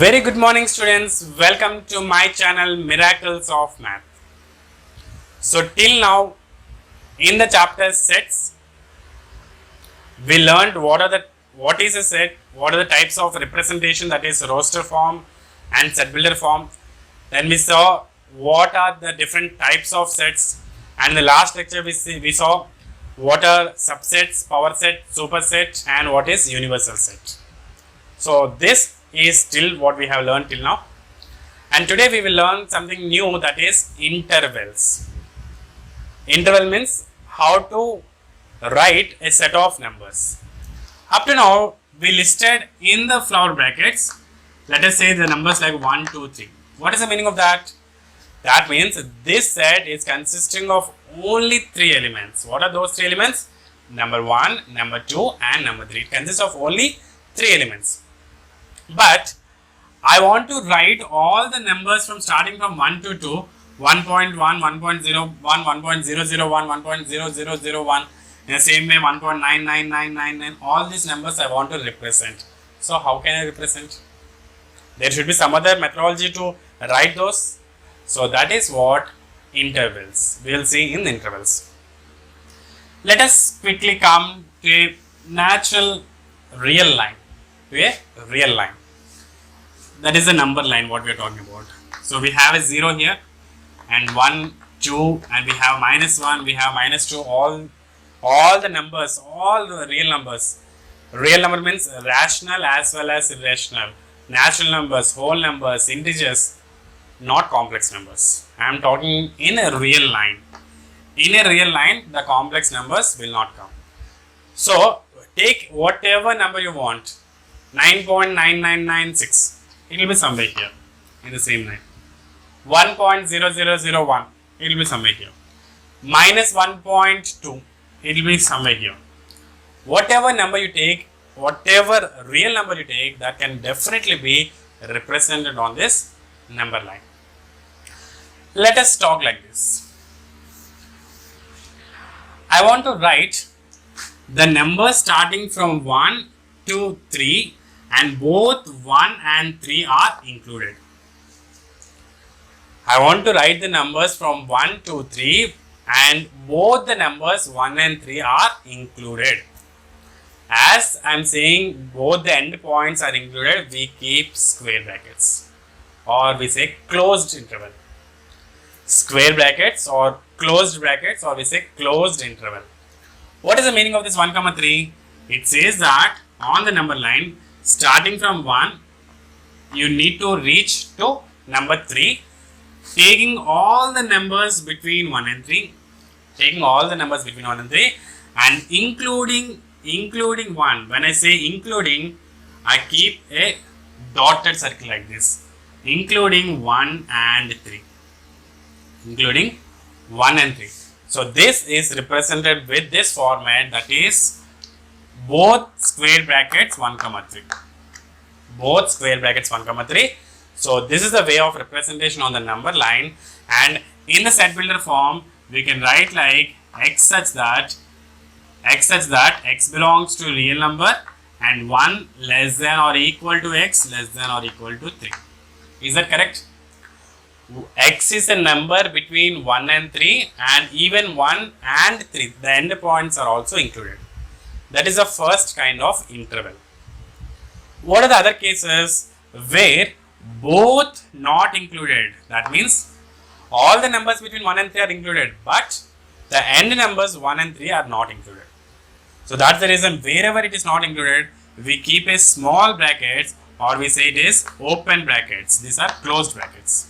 Very good morning students, welcome to my channel Miracles of Math. So till now in the chapter sets we learned what is a set, what are the types of representation, that is roster form and set builder form. Then we saw what are the different types of sets, and in the last lecture we saw what are subsets, power set, superset, and what is universal set. So this is still what we have learned till now, and today we will learn something new, that is intervals. Interval means how to write a set of numbers. Up to now we listed in the flower brackets, let us say the numbers like 1, 2, 3. What is the meaning of that? That means this set is consisting of only 3 elements. What are those 3 elements? Number 1, number 2 and number 3. It consists of only 3 elements. But I want to write all the numbers from starting from 1 to 2, 1.1, 1.01, 1.001, 1.0001, in the same way 1.99999, all these numbers I want to represent. So how can I represent? There should be some other methodology to write those. So that is what intervals. We will see in intervals. Let us quickly come to a natural real line. To a real line. That is the number line what we are talking about. So we have a 0 here, and 1, 2, and we have -1, we have -2, all the numbers, all the real numbers. Real number means rational as well as irrational. Natural numbers, whole numbers, integers, not complex numbers. I am talking in a real line. In a real line, the complex numbers will not come. So take whatever number you want. 9.9996. It will be somewhere here in the same line. 1.0001. It will be somewhere here. -1.2. It will be somewhere here. Whatever number you take, whatever real number you take, that can definitely be represented on this number line. Let us talk like this. I want to write the numbers starting from 1 to 3, and both 1 and 3 are included. I want to write the numbers from 1 to 3 and both the numbers 1 and 3 are included. As I am saying both the end points are included, we keep square brackets, or we say closed interval. Square brackets or closed brackets, or we say closed interval. What is the meaning of this 1, 3? It says that on the number line, starting from 1, you need to reach to number 3, taking all the numbers between 1 and 3, and including 1. When I say including, I keep a dotted circle like this, including 1 and 3. Including 1 and 3. So this is represented with this format, that is both square brackets 1, 3. Both square brackets 1, 3. So this is the way of representation on the number line, and in the set builder form we can write like x such that x belongs to real number and 1 less than or equal to x less than or equal to 3. Is that correct? X is a number between 1 and 3, and even 1 and 3, the end points are also included. That is the first kind of interval. What are the other cases where both not included? That means all the numbers between 1 and 3 are included, but the end numbers 1 and 3 are not included. So that's the reason wherever it is not included, we keep a small brackets, or we say it is open brackets. These are closed brackets.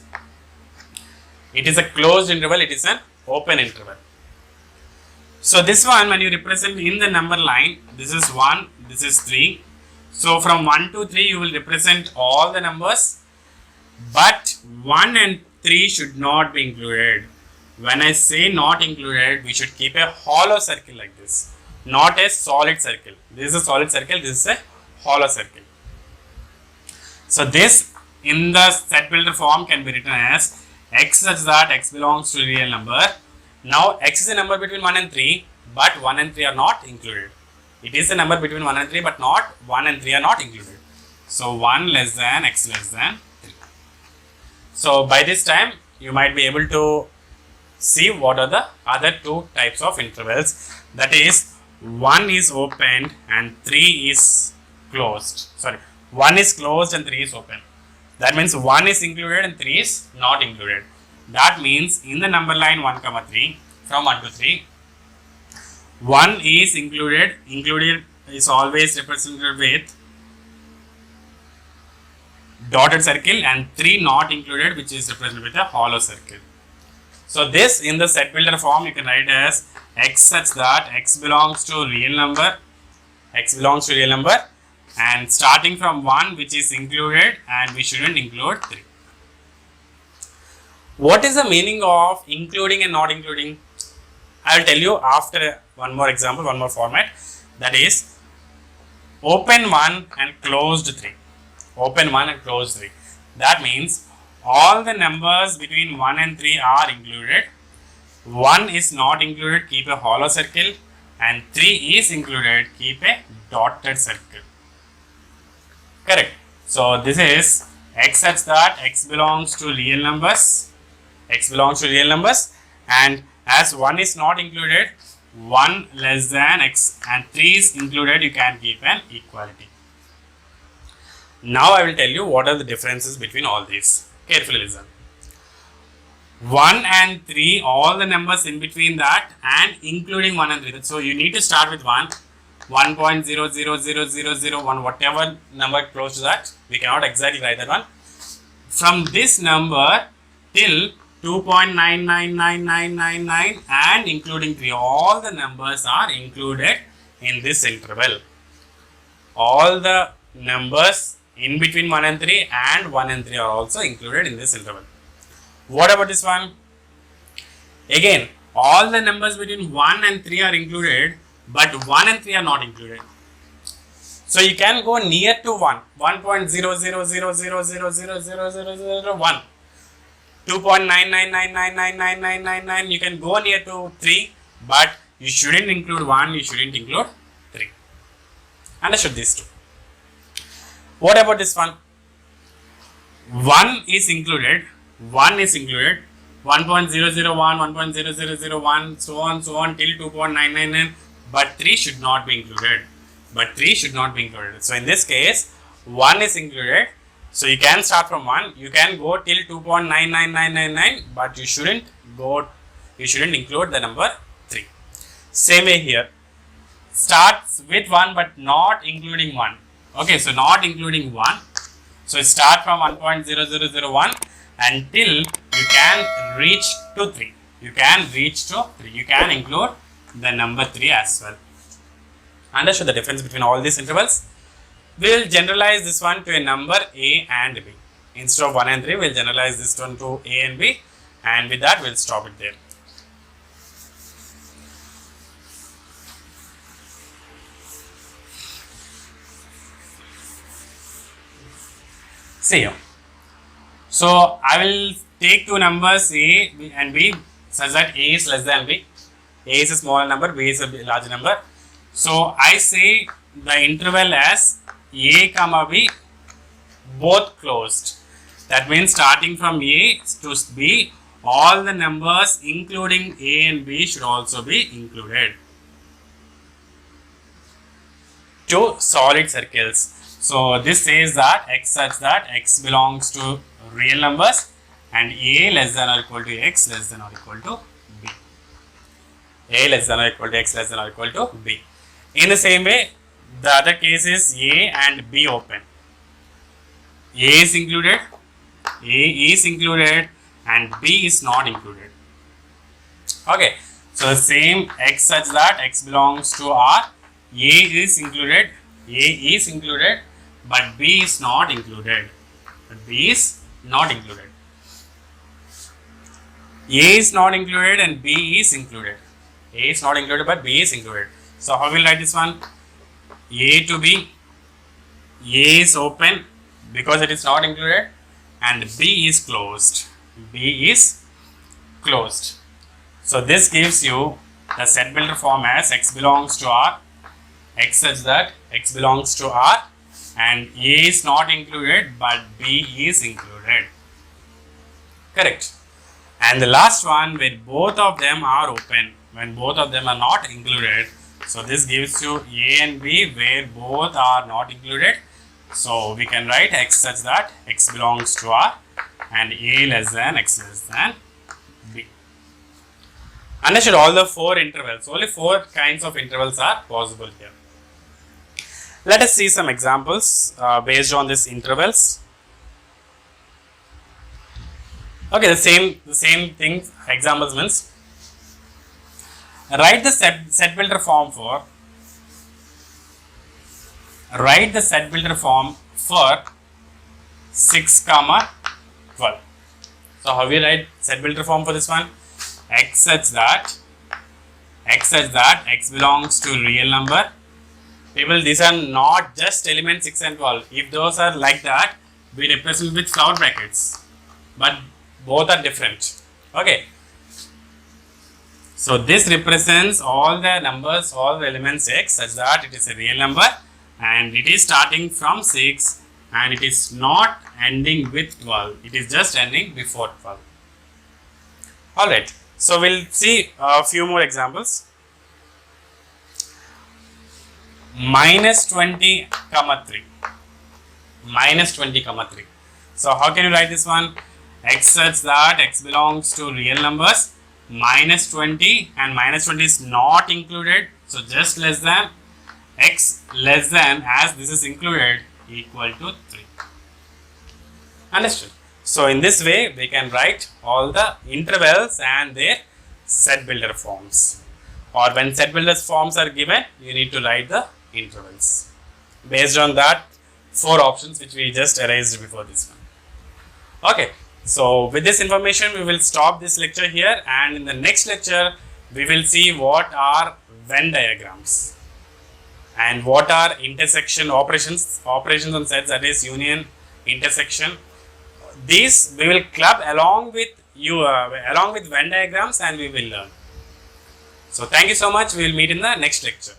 It is a closed interval, it is an open interval. So this one, when you represent in the number line, this is 1, this is 3. So from 1 to 3 you will represent all the numbers, but 1 and 3 should not be included. When I say not included, we should keep a hollow circle like this, not a solid circle. This is a solid circle, this is a hollow circle. So this in the set builder form can be written as x such that x belongs to a real number. Now x is a number between 1 and 3, but 1 and 3 are not included. It is a number between 1 and 3, but not 1 and 3 are not included. So 1 less than x less than 3. So by this time you might be able to see what are the other two types of intervals. That is, 1 is opened and 3 is closed. Sorry, 1 is closed and 3 is open. That means 1 is included and 3 is not included. That means in the number line 1 comma 3, from 1 to 3, 1 is included. Included is always represented with dotted circle, and 3 not included, which is represented with a hollow circle. So this, in the set builder form, you can write as x such that x belongs to real number, and starting from 1, which is included, and we shouldn't include 3. What is the meaning of including and not including? I will tell you after one more example, one more format. That is, open 1 and closed 3. Open 1 and closed 3. That means all the numbers between 1 and 3 are included. 1 is not included, keep a hollow circle, and 3 is included, keep a dotted circle. Correct. So this is x such that x belongs to real numbers. And as 1 is not included, 1 less than x and 3 is included, you can keep an equality. Now I will tell you what are the differences between all these. Carefully listen. 1 and 3, all the numbers in between that and including 1 and 3. So you need to start with 1, 1.000001, whatever number close to that. We cannot exactly write that one. From this number till 2.999999 and including 3, all the numbers are included in this interval. All the numbers in between 1 and 3 and 1 and 3 are also included in this interval. What about this one? Again, all the numbers between 1 and 3 are included, but 1 and 3 are not included. So you can go near to 1, 1.00000000001, 2.999999999, you can go near to 3, but you shouldn't include 1, you shouldn't include 3. Understood these two? What about this one? 1 is included, 1.001, 1.0001, so on till 2.999, but 3 should not be included. So in this case, 1 is included. So you can start from 1, you can go till 2.99999, but you shouldn't include the number 3. Same way here. Starts with 1 but not including 1. Okay, so not including 1. So start from 1.0001 until you can reach to 3. You can include the number 3 as well. Understood the difference between all these intervals? We will generalize this one to a number a and b. Instead of 1 and 3, we will generalize this one to a and b, and with that we will stop it there. See here. So I will take two numbers a and b such that a is less than b. A is a small number, b is a large number. So I say the interval as a comma b both closed. That means starting from a to b, all the numbers including a and b should also be included. Two solid circles. So this says that x such that x belongs to real numbers and a less than or equal to x less than or equal to b. A less than or equal to x less than or equal to b. In the same way, the other case is a and b open. A is included and b is not included. Okay, so same x such that x belongs to R, A is included, but b is not included. A is not included and b is included. A is not included but b is included. So how will we write this one? A to b, A is open because it is not included and b is closed. So this gives you the set builder form as x belongs to R, x such that x belongs to R, and A is not included but B is included. Correct. And the last one, where both of them are open, when both of them are not included. So this gives you A and B where both are not included. So we can write X such that X belongs to R and A less than X less than B. Understood all the 4 intervals. Only 4 kinds of intervals are possible here. Let us see some examples based on these intervals. Okay, the same thing. Examples means write the set builder form for 6, 12. So how we write set builder form for this one? X such that X belongs to real number. People, these are not just elements 6 and 12. If those are like that, we represent with flower brackets. But both are different. Okay. So this represents all the numbers, all the elements X such that it is a real number and it is starting from 6 and it is not ending with 12. It is just ending before 12. Alright. So we'll see a few more examples. -20, 3. -20, 3. So how can you write this one? X such that X belongs to real numbers, -20 and -20 is not included. So just less than X less than, as this is included, equal to 3. Understood? So in this way we can write all the intervals and their set builder forms. Or when set builder forms are given, you need to write the intervals based on that 4 options which we just erased before this one. Okay. So with this information we will stop this lecture here, and in the next lecture we will see what are Venn diagrams and what are intersection operations on sets, that is union, intersection. These we will club along with Venn diagrams and we will learn. So thank you so much. We will meet in the next lecture.